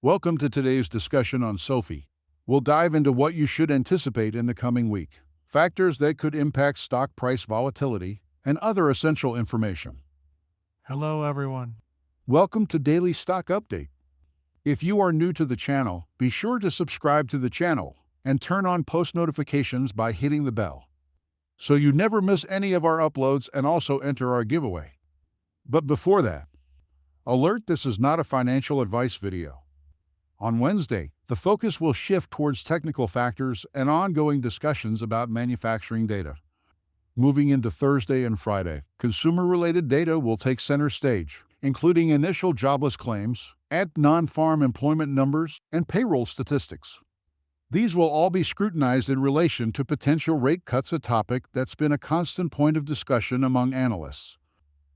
Welcome to today's discussion on SoFi. We'll dive into what you should anticipate in the coming week, factors that could impact stock price volatility, and other essential information. Hello, everyone. Welcome to Daily Stock Update. If you are new to the channel, be sure to subscribe to the channel and turn on post notifications by hitting the bell so you never miss any of our uploads and also enter our giveaway. But before that, alert, this is not a financial advice video. On Wednesday, the focus will shift towards technical factors and ongoing discussions about manufacturing data. Moving into Thursday and Friday, consumer-related data will take center stage, including initial jobless claims, and non-farm employment numbers, and payroll statistics. These will all be scrutinized in relation to potential rate cuts, a topic that's been a constant point of discussion among analysts.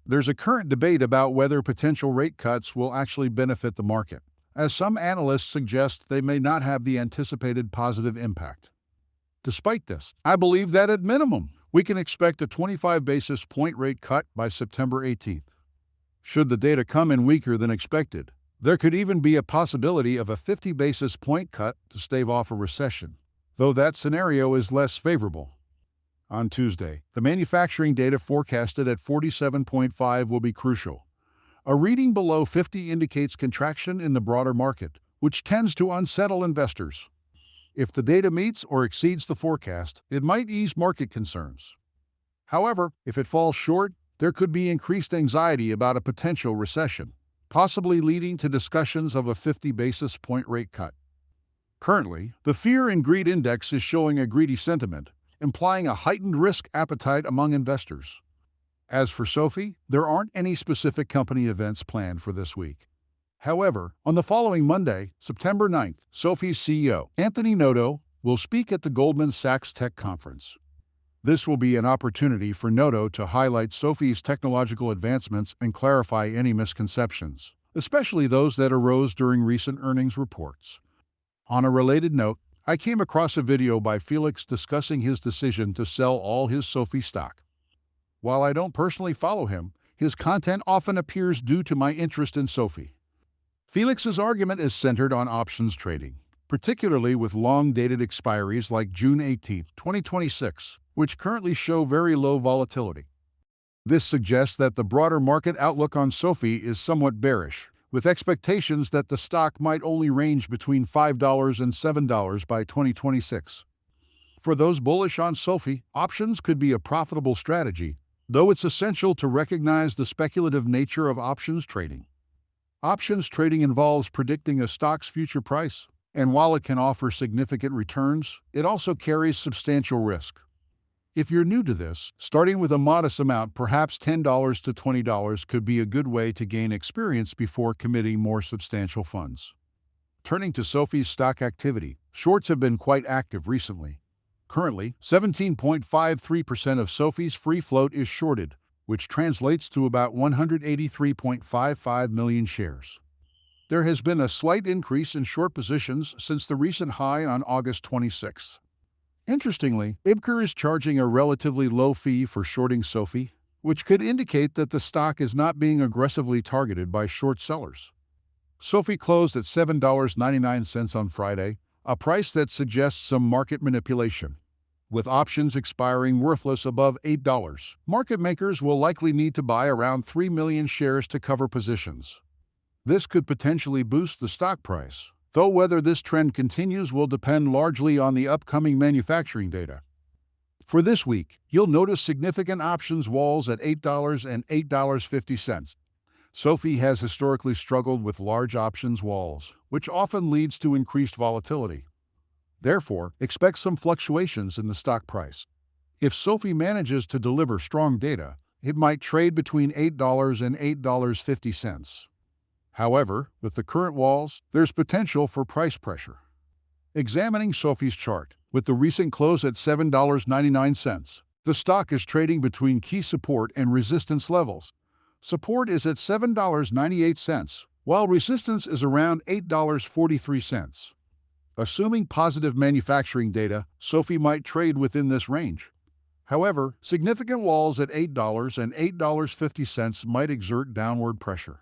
There's a current debate about whether potential rate cuts will actually benefit the market, as some analysts suggest they may not have the anticipated positive impact. Despite this, I believe that at minimum, we can expect a 25 basis point rate cut by September 18th. Should the data come in weaker than expected, there could even be a possibility of a 50 basis point cut to stave off a recession, though that scenario is less favorable. On Tuesday, the manufacturing data forecasted at 47.5 will be crucial. A reading below 50 indicates contraction in the broader market, which tends to unsettle investors. If the data meets or exceeds the forecast, it might ease market concerns. However, if it falls short, there could be increased anxiety about a potential recession, possibly leading to discussions of a 50 basis point rate cut. Currently, the Fear and Greed Index is showing a greedy sentiment, implying a heightened risk appetite among investors. As for SoFi, there aren't any specific company events planned for this week. However, on the following Monday, September 9th, SoFi's CEO, Anthony Noto, will speak at the Goldman Sachs Tech Conference. This will be an opportunity for Noto to highlight SoFi's technological advancements and clarify any misconceptions, especially those that arose during recent earnings reports. On a related note, I came across a video by Felix discussing his decision to sell all his SoFi stock. While I don't personally follow him, his content often appears due to my interest in SoFi. Felix's argument is centered on options trading, particularly with long-dated expiries like June 18, 2026, which currently show very low volatility. This suggests that the broader market outlook on SoFi is somewhat bearish, with expectations that the stock might only range between $5 and $7 by 2026. For those bullish on SoFi, options could be a profitable strategy, though it's essential to recognize the speculative nature of options trading. Options trading involves predicting a stock's future price, and while it can offer significant returns, it also carries substantial risk. If you're new to this, starting with a modest amount, perhaps $10 to $20, could be a good way to gain experience before committing more substantial funds. Turning to SoFi's stock activity, shorts have been quite active recently. Currently, 17.53% of SoFi's free float is shorted, which translates to about 183.55 million shares. There has been a slight increase in short positions since the recent high on August 26. Interestingly, IBKR is charging a relatively low fee for shorting SoFi, which could indicate that the stock is not being aggressively targeted by short sellers. SoFi closed at $7.99 on Friday, a price that suggests some market manipulation. With options expiring worthless above $8, market makers will likely need to buy around 3 million shares to cover positions. This could potentially boost the stock price, though whether this trend continues will depend largely on the upcoming manufacturing data. For this week, you'll notice significant options walls at $8 and $8.50. SoFi has historically struggled with large options walls, which often leads to increased volatility. Therefore, expect some fluctuations in the stock price. If SoFi manages to deliver strong data, it might trade between $8 and $8.50. However, with the current walls, there's potential for price pressure. Examining SoFi's chart, with the recent close at $7.99, the stock is trading between key support and resistance levels. Support is at $7.98, while resistance is around $8.43. Assuming positive manufacturing data, SoFi might trade within this range. However, significant walls at $8 and $8.50 might exert downward pressure.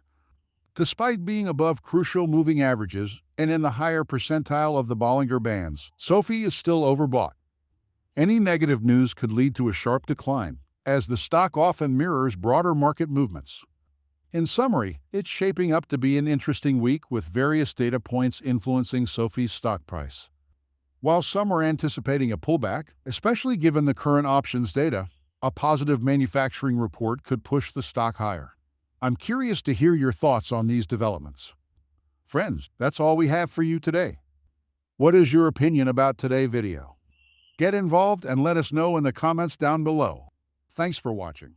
Despite being above crucial moving averages and in the higher percentile of the Bollinger Bands, SoFi is still overbought. Any negative news could lead to a sharp decline, as the stock often mirrors broader market movements. In summary, it's shaping up to be an interesting week with various data points influencing SoFi's stock price. While some are anticipating a pullback, especially given the current options data, a positive manufacturing report could push the stock higher. I'm curious to hear your thoughts on these developments. Friends, that's all we have for you today. What is your opinion about today's video? Get involved and let us know in the comments down below. Thanks for watching.